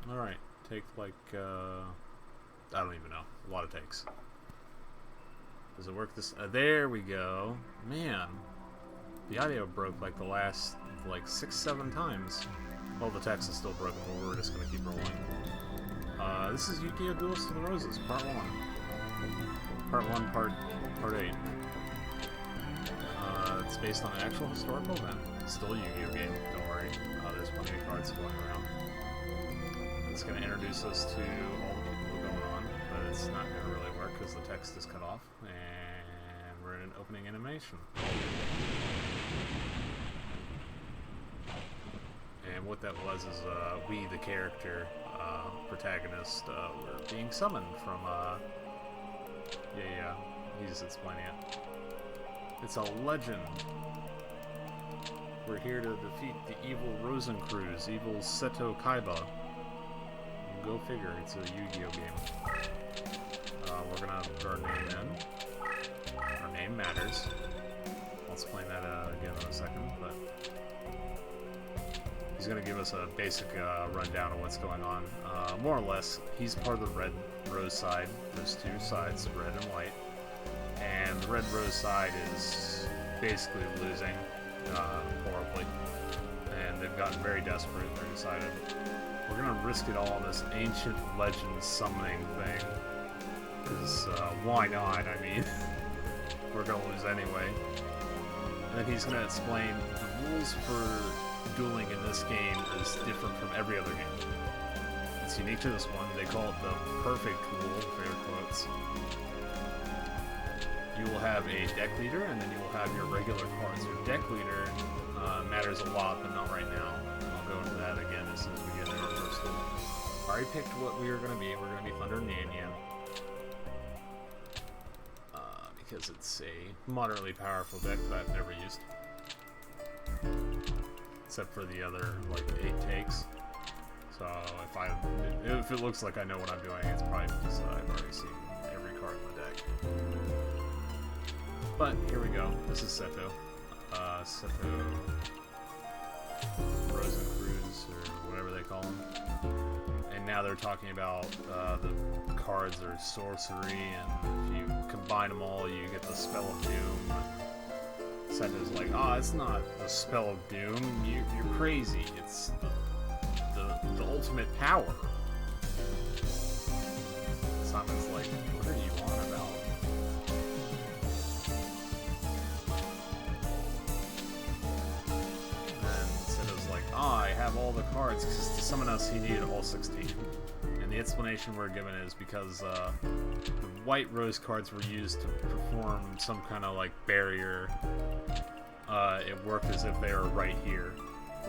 Alright, take like, I don't even know. A lot of takes. Does it work this... there we go. Man. The audio broke like the last, like, 6-7 times. Well, the text is still broken, but we're just gonna keep rolling. This is Yugioh Duelist of the Roses, Part 1. Part 1, Part 8. It's based on an actual historical event. It's still a Yu-Gi-Oh game, don't worry. There's plenty of cards going around. It's going to introduce us to all the people going on, but it's not going to really work because the text is cut off, and we're in an opening animation. And what that was is we, the character, protagonist, were being summoned from, yeah, he's explaining it. It's a legend. We're here to defeat the evil Rosencruz, evil Seto Kaiba. Go figure, it's a Yu-Gi-Oh game. We're gonna put our name in. Our name matters. I'll explain that again in a second, but he's gonna give us a basic rundown of what's going on. More or less, he's part of the Red Rose side. There's two sides, red and white. And the Red Rose side is basically losing horribly. And they've gotten very desperate. They decided, we're going to risk it all on this ancient legend summoning thing. Because why not? I mean, we're going to lose anyway. And then he's going to explain the rules for dueling in this game is different from every other game. It's unique to this one. They call it the perfect rule, favorite quotes. You will have a deck leader, and then you will have your regular cards. Your deck leader matters a lot, but not right now. I'll go into that again as soon as we get into our first duel. I already picked what we are going to be. We're going to be Thunder Nan Yan. Because it's a moderately powerful deck that I've never used. Except for the other, like, 8 takes. So if it looks like I know what I'm doing, it's probably because I've already seen every card in the deck. But here we go. This is Seto. Seto Rosencruz, or whatever they call him. And now they're talking about the cards are sorcery, and if you combine them all, you get the Spell of Doom. Seto's like, it's not the Spell of Doom. You're crazy. It's the ultimate power. Simon's like, what are you on about? I have all the cards, because to summon us he needed all 16. And the explanation we're given is because the white rose cards were used to perform some kind of like barrier. It worked as if they were right here,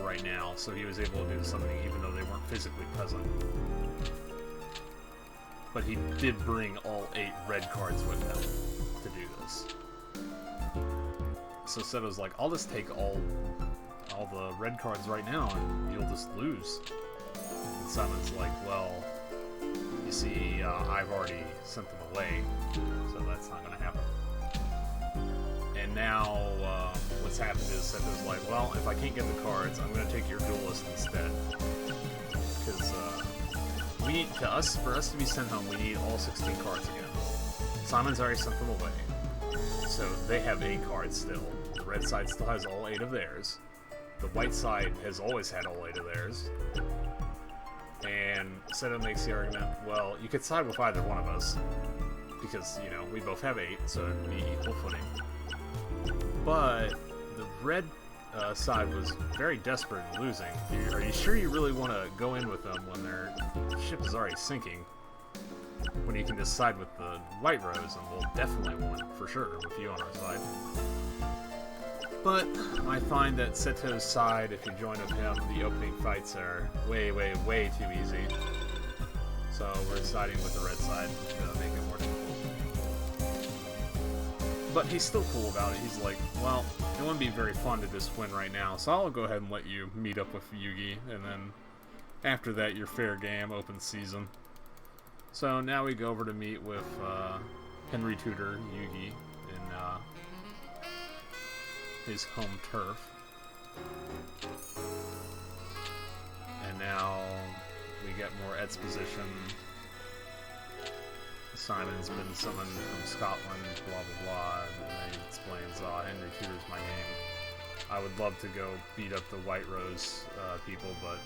right now, so he was able to do something even though they weren't physically present. But he did bring all 8 red cards with him to do this. So Seto's like, I'll just take all the red cards right now and you'll just lose. And Simon's like, well, you see, I've already sent them away, so that's not going to happen. And now, what's happened is Seto's like, well, if I can't get the cards, I'm going to take your Duelist instead. Because, for us to be sent home, we need all 16 cards again. Simon's already sent them away. So they have 8 cards still. The red side still has all 8 of theirs. The white side has always had all 8 of theirs. And Seto makes the argument, well, you could side with either one of us. Because, you know, we both have 8, so it'd be equal footing. But the red side was very desperate in losing. Are you sure you really want to go in with them when their ship is already sinking? When you can just side with the white rose, and we'll definitely win, for sure, with you on our side. But I find that Seto's side, if you join with him, the opening fights are way, way, way too easy. So we're siding with the red side to make it more difficult. But he's still cool about it. He's like, well, it wouldn't be very fun to just win right now, so I'll go ahead and let you meet up with Yugi, and then after that, you're fair game, open season. So now we go over to meet with Henry Tudor, Yugi, in his home turf. And now get more exposition. Simon's been summoned from Scotland, blah blah blah, and then he explains, Henry Tudor's my name. I would love to go beat up the White Rose people, but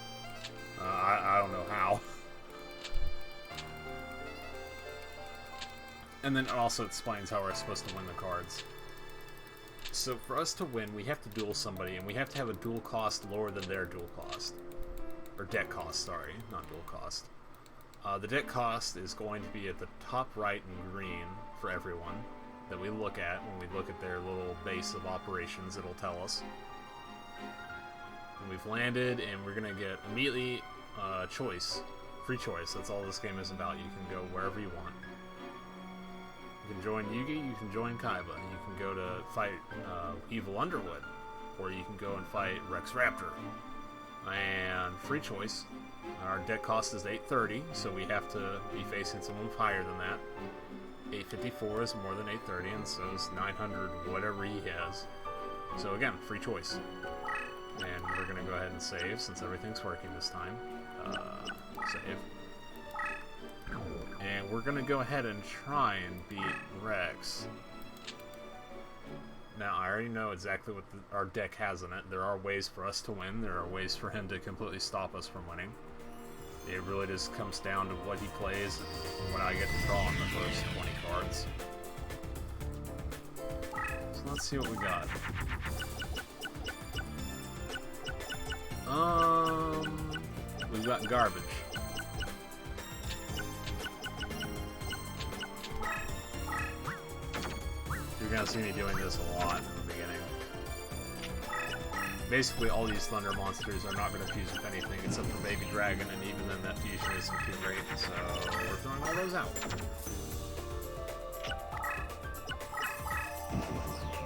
I don't know how. And then it also explains how we're supposed to win the cards. So for us to win, we have to duel somebody, and we have to have a duel cost lower than their duel cost. Or deck cost, sorry, not duel cost. The deck cost is going to be at the top right in green for everyone that we look at. When we look at their little base of operations, it'll tell us. And we've landed, and we're going to get immediately choice. Free choice. That's all this game is about. You can go wherever you want. You can join Yugioh, you can join Kaiba. You can go to fight Evil Underwood. Or you can go and fight Rex Raptor. And free choice. Our deck cost is 830, so we have to be facing someone higher than that. 854 is more than 830, and so is 900, whatever he has. So again, free choice. And we're going to go ahead and save, since everything's working this time. Save. And we're going to go ahead and try and beat Rex. Now, I already know exactly what our deck has in it. There are ways for us to win. There are ways for him to completely stop us from winning. It really just comes down to what he plays and when I get to draw on the first 20 cards. So let's see what we got. We've got garbage. You're gonna see me doing this a lot in the beginning. Basically, all these thunder monsters are not gonna fuse with anything except for Baby Dragon, and even then that fusion isn't too great, so we're throwing all those out.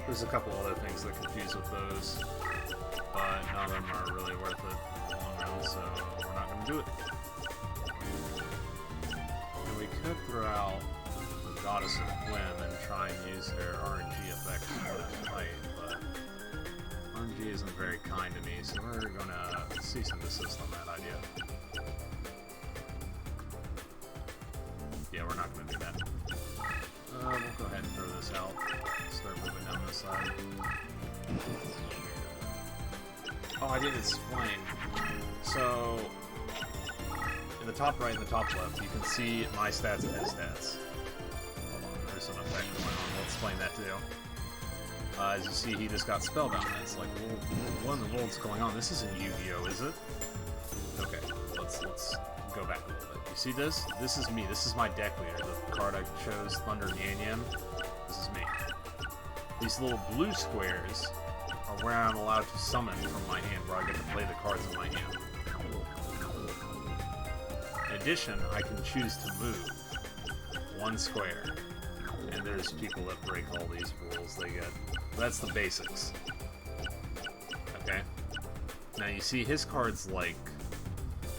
There's a couple other things that can fuse with those, but none of them are really worth it in the long run, so we're not gonna do it. And we could throw out the Goddess of Whim and try and use her RNG effect for the fight, but RNG isn't very kind to me, so we're gonna cease and desist on that idea. Yeah, we're not gonna do that. We'll go ahead and throw this out. Start moving down this side. Oh, I didn't explain. So, in the top right and the top left, you can see my stats and his stats. Hold on, there's an effect going on. We'll explain that to you. As you see, he just got spellbound. It's like, well, what in the world's going on? This isn't Yu-Gi-Oh, is it? Okay, let's go back a little bit. You see this? This is me. This is my deck leader. The card I chose, Thunder Yan Yan. This is me. These little blue squares are where I'm allowed to summon from my hand, where I get to play the cards in my hand. In addition, I can choose to move one square. And there's people that break all these rules. They get... That's the basics. Okay? Now you see his cards like...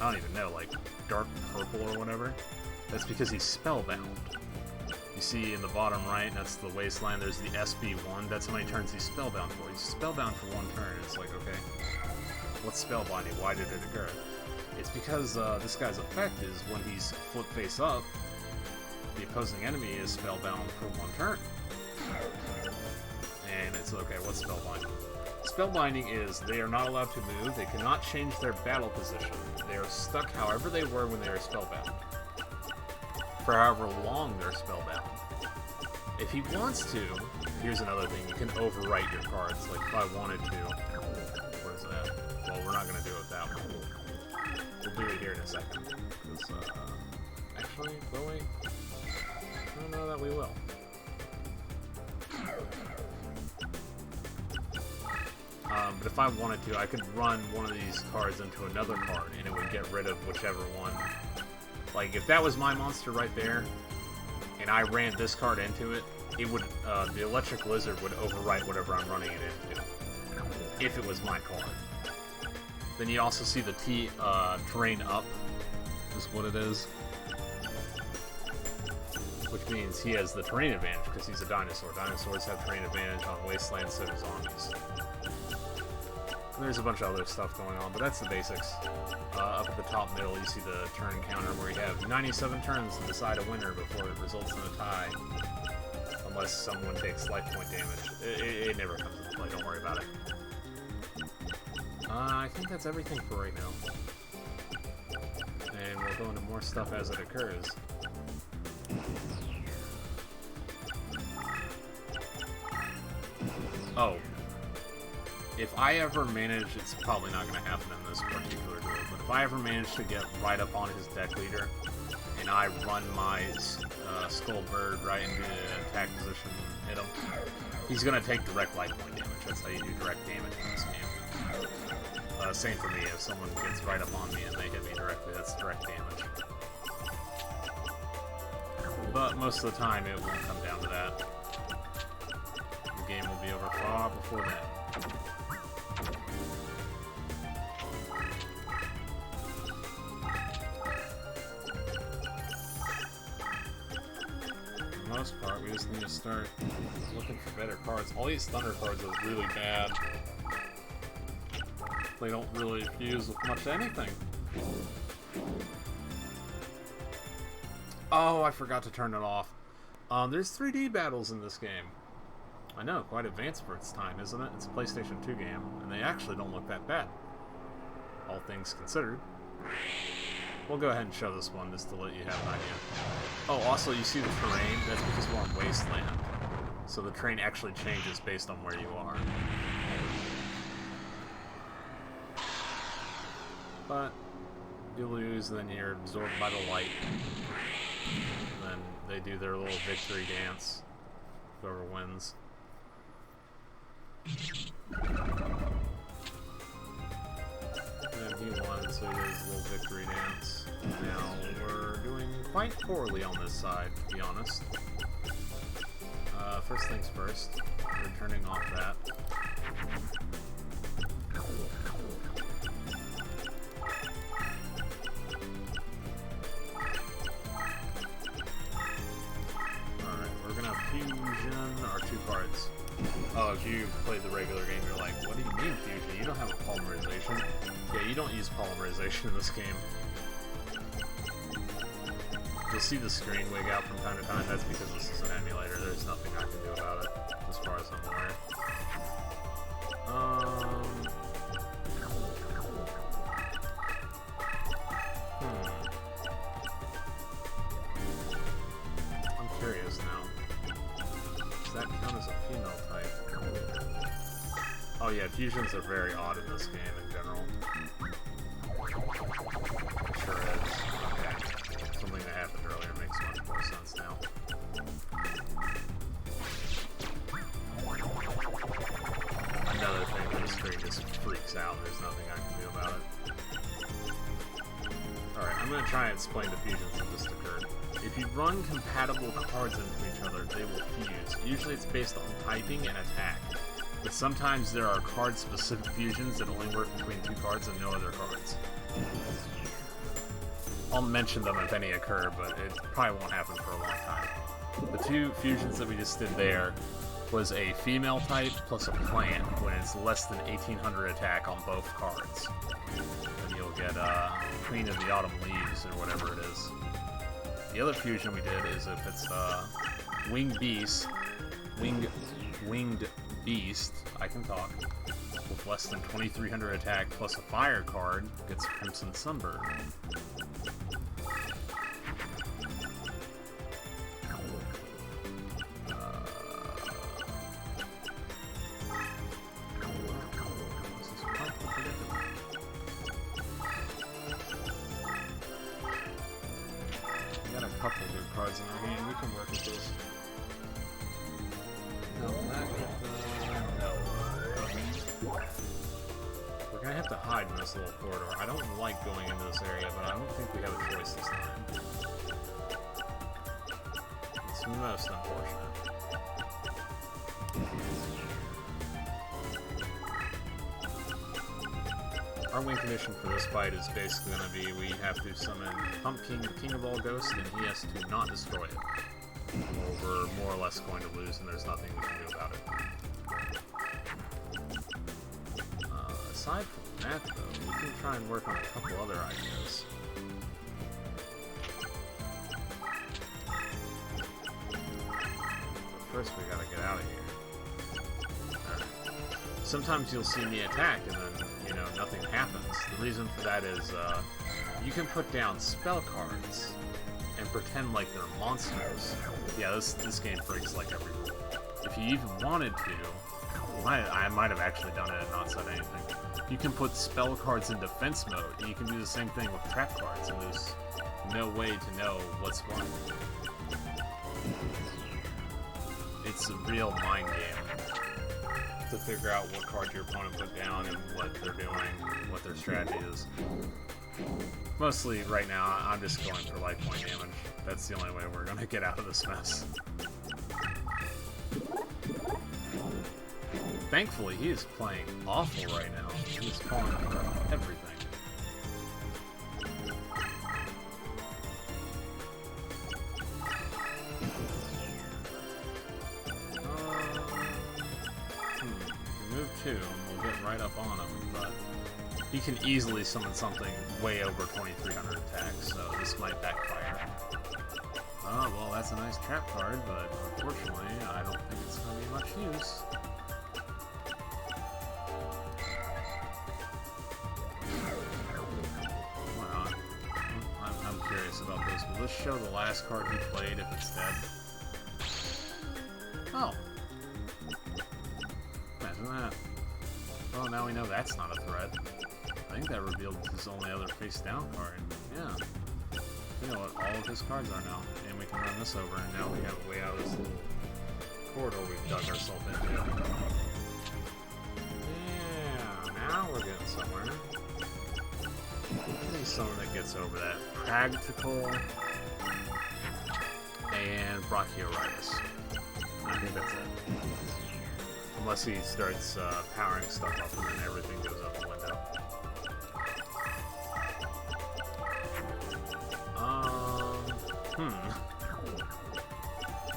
I don't even know, like dark purple or whatever. That's because he's spellbound. You see in the bottom right, that's the wasteland, there's the SB1. That's how many turns he's spellbound for. He's spellbound for one turn. It's like, okay, what's spellbinding? Why did it occur? It's because this guy's effect is when he's flip face up, the opposing enemy is spellbound for one turn. And it's okay, what's spellbinding? Spellbinding is they are not allowed to move, they cannot change their battle position. They are stuck however they were when they were spellbound. For however long they're spellbound. If he wants to, here's another thing, you can overwrite your cards. Like if I wanted to, what is that? Well, we're not going to do it that way. We'll do it here in a second. Actually, will we? I don't know that we will. But if I wanted to, I could run one of these cards into another card, and it would get rid of whichever one. Like, if that was my monster right there, and I ran this card into it, it would, the Electric Lizard would overwrite whatever I'm running it into. If it was my card. Then you also see the terrain up, is what it is. Which means he has the terrain advantage, because he's a dinosaur. Dinosaurs have terrain advantage on Wasteland, so do zombies. There's a bunch of other stuff going on, but that's the basics. Up at the top middle, you see the turn counter where you have 97 turns to decide a winner before it results in a tie. Unless someone takes life point damage. It never comes into play, don't worry about it. I think that's everything for right now. And we'll go into more stuff as it occurs. Oh. If I ever manage, it's probably not going to happen in this particular duel, but if I ever manage to get right up on his deck leader, and I run my Skull Bird right into the attack position and hit him, he's going to take direct life point damage. That's how you do direct damage in this game. Same for me, if someone gets right up on me and they hit me directly, that's direct damage. But most of the time it won't come down to that. The game will be over far before that. For the most part, we just need to start looking for better cards. All these Thunder cards are really bad. They don't really fuse with much anything. Oh, I forgot to turn it off. There's 3D battles in this game. I know, quite advanced for its time, isn't it? It's a PlayStation 2 game, and they actually don't look that bad. All things considered. We'll go ahead and show this one just to let you have an idea. Oh, also, you see the terrain? That's because we're on Wasteland. So the terrain actually changes based on where you are. But you lose, then you're absorbed by the light. And then they do their little victory dance. Whoever wins. And he won, so he does a little victory dance. Now, we're doing quite poorly on this side, to be honest. First things first, we're turning off that. Alright, we're gonna fusion our 2 cards. Oh, if you played the regular game, you're like, what do you mean fusion? You don't have a polymerization. Yeah, you don't use polymerization in this game. You'll see the screen wig out from time to time. That's because this is an emulator. There's nothing I can do about it, as far as I'm aware. I'm curious now. Does that count as a female type? Oh yeah, fusions are very odd in this game in general. Sure is. Okay. Something that happened earlier makes much more sense now. Another thing that the screen just freaks out, there's nothing I can do about it. Alright, I'm going to try and explain the fusions that just occurred. If you run compatible cards into each other, they will fuse. Usually it's based on typing and attack. But sometimes there are card-specific fusions that only work between 2 cards and no other cards. I'll mention them if any occur, but it probably won't happen for a long time. The 2 fusions that we just did there was a female type plus a plant when it's less than 1800 attack on both cards. And you'll get Queen of the Autumn Leaves or whatever it is. The other fusion we did is if it's Winged Beast, I can talk, with less than 2300 attack plus a fire card, gets Crimson Sunbird. Couple of good cards in our hand. We can work with this. No, no. We're gonna have to hide in this little corridor. I don't like going into this area, but I don't think we have a choice this time. It's most unfortunate. Our win condition for this fight is basically going to be we have to summon Pumpkin, the King of All Ghosts, and he has to not destroy it. Or we're more or less going to lose, and there's nothing we can do about it. aside from that, though, we can try and work on a couple other ideas. But first, we gotta get out of here. Alright. Sometimes you'll see me attack, and then, you know, nothing happens. The reason for that is, you can put down spell cards and pretend like they're monsters. Yeah, this game breaks like every rule. If you even wanted to, I might have actually done it and not said anything. You can put spell cards in defense mode, and you can do the same thing with trap cards, and there's no way to know what's what. It's a real mind game to figure out what card your opponent put down and what they're doing, what their strategy is. Mostly, right now, I'm just going for life point damage. That's the only way we're going to get out of this mess. Thankfully, he is playing awful right now. He's falling for everything. Move 2, and we'll get right up on him, but he can easily summon something way over 2300 attack, so this might backfire. Oh, well, that's a nice trap card, but unfortunately, I don't think it's going to be much use. I'm curious about this. Will this show the last card he played if it's dead? Oh. Imagine that. Well, now we know that's not a threat. I think that revealed his only other face-down card. Yeah. You know what all of his cards are now. And we can run this over, and now we have a way out of this little corridor we've dug ourselves into. Yeah, now we're getting somewhere. Getting someone that gets over that. Practical and Brachioritis. I think that's it. Unless he starts powering stuff up and then everything goes out the window.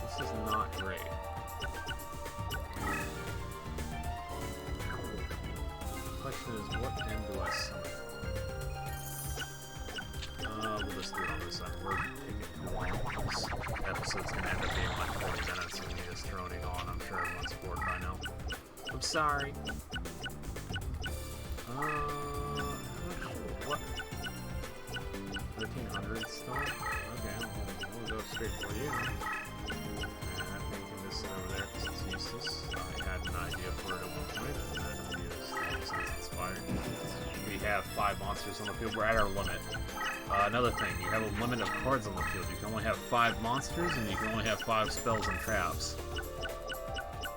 This is not great. The question is, what end do I summon? We'll just do it on this end. We're taking too long. This episode's gonna end up being like 40 minutes of me just droning on. I'm sure everyone's bored by now. I'm sorry. What? 1300 still? Okay, we'll go straight for you. And that thing can just sit over there because it's useless. I had an idea for it at one point, and I've used since it's expired. We have 5 monsters on the field. We're at our limit. Another thing, you have a limit of cards on the field. You can only have 5 monsters, and you can only have 5 spells and traps.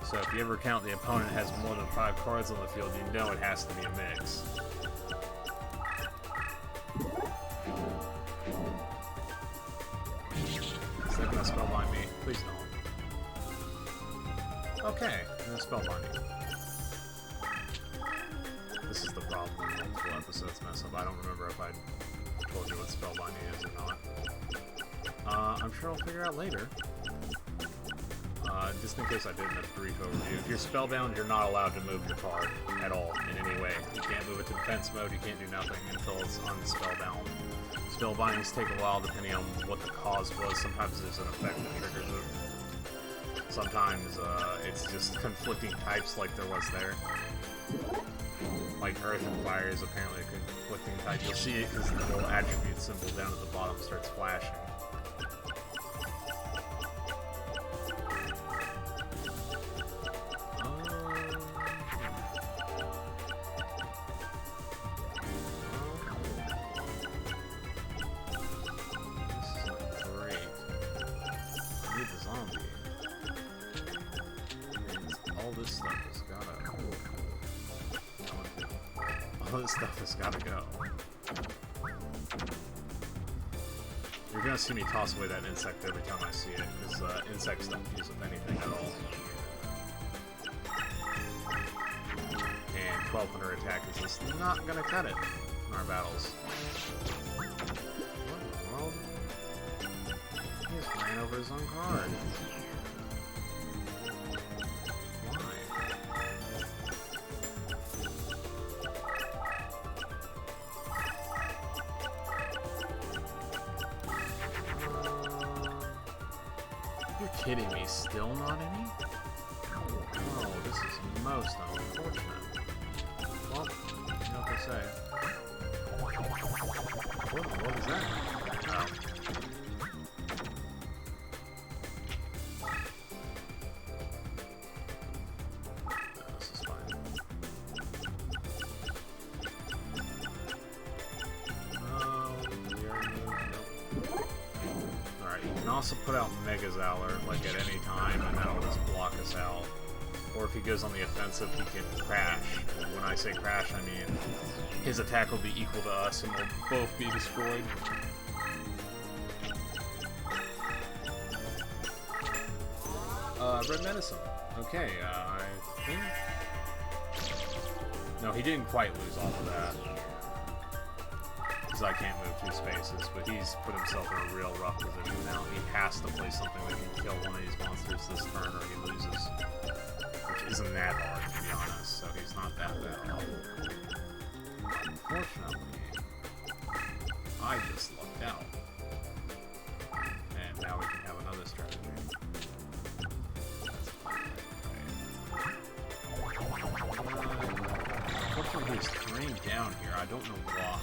So if you ever count the opponent has more than 5 cards on the field, you know it has to be a mix. Is that gonna spellbind me? Please don't. Okay, I'm gonna spellbind you. This is the problem when multiple episodes mess up. I don't remember if I told you what spellbinding is or not. I'm sure I'll figure out later. Just in case I did in a brief overview. If you're spellbound, you're not allowed to move your card at all in any way. You can't move it to defense mode, you can't do nothing until it's unspellbound. Spellbindings take a while depending on what the cause was. Sometimes there's an effect that triggers it. Sometimes it's just conflicting types like there was there. Like Earth and Fire is apparently a conflicting type. You'll see it because the little attribute symbol down at the bottom starts flashing. This stuff has got to go. You're gonna see me toss away that insect every time I see it, because insects don't use with anything at all. And 1200 attack is just not gonna cut it in our battles. What in the world? He just ran over his own card. kidding me? Still not any? Oh, this is most unfortunate. Well, you know what they say. What is that? Oh. This is fine. Alright, you can also put out Mega Zowler, like at any time, and that'll just block us out. Or if he goes on the offensive, he can crash. And when I say crash, I mean his attack will be equal to us and we'll both be destroyed. Red Medicine. Okay, I think... No, he didn't quite lose all of that. Because I can't move 2 spaces, but he's put himself in a real rough position now. He has to play something that can kill one of these monsters this turn or he loses. Which isn't that hard, to be honest, so he's not that bad off. Unfortunately, I just lucked out. And now we can have another strategy. Unfortunately, he's trained down here. I don't know why.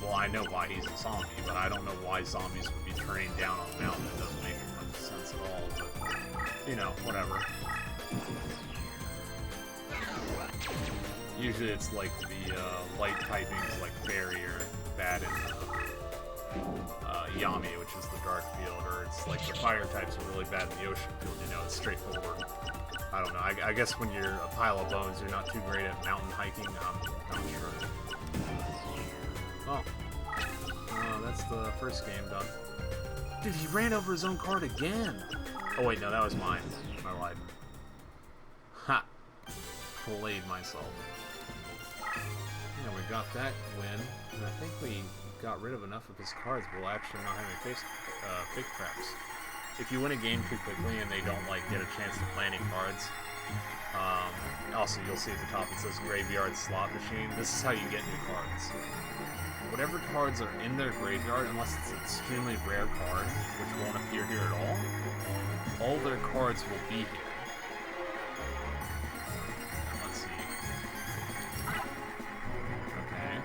Well, I know why he's a zombie, but I don't know why zombies would be trained down on a mountain. It doesn't make much sense at all, but, you know, whatever. Usually it's like the light typings like Fairy or bad in Yami, which is the dark field, or it's like the fire types are really bad in the ocean field, you know, it's straightforward. I don't know, I guess when you're a pile of bones, you're not too great at mountain hiking, I'm not sure. Well, that's the first game done. Dude, he ran over his own card again! Oh wait, no, that was mine. I lied. Ha! Played myself. Yeah, we got that win, and I think we got rid of enough of his cards, we'll actually not have any fake traps. If you win a game too quickly and they don't like get a chance to play any cards, also you'll see at the top it says Graveyard Slot Machine. This is how you get new cards. Whatever cards are in their graveyard, unless it's an extremely rare card, which won't appear here at all their cards will be here. And let's see. Okay.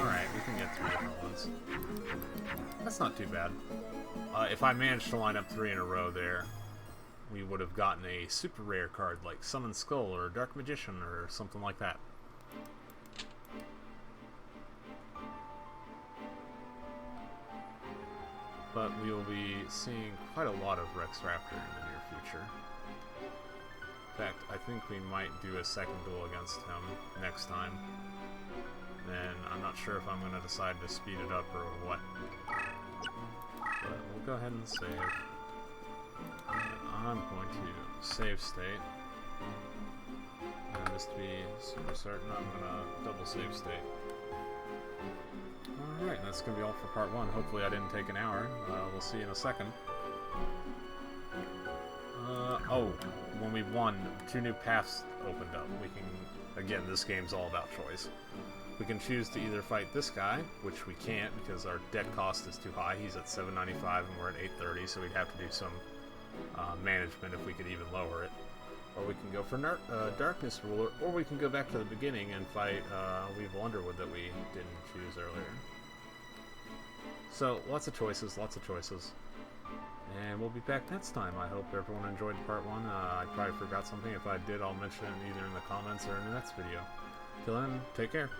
Alright, we can get 3 different ones. That's not too bad. If I managed to line up 3 in a row there, we would have gotten a super rare card like Summon Skull or Dark Magician or something like that. But we will be seeing quite a lot of Rex Raptor in the near future. In fact, I think we might do a second duel against him next time. And I'm not sure if I'm going to decide to speed it up or what. But we'll go ahead and save. And I'm going to save state. And just to be super certain, I'm going to double save state. Alright, that's going to be all for part 1. Hopefully I didn't take an hour. We'll see in a second. Oh, when we won, 2 new paths opened up. We can, again, this game's all about choice. We can choose to either fight this guy, which we can't because our deck cost is too high. He's at 795 and we're at 830, so we'd have to do some management if we could even lower it. Or we can go for Darkness Ruler, or we can go back to the beginning and fight Weevil Underwood that we didn't choose earlier. So, lots of choices, lots of choices. And we'll be back next time. I hope everyone enjoyed part 1. I probably forgot something. If I did, I'll mention it either in the comments or in the next video. Till then, take care.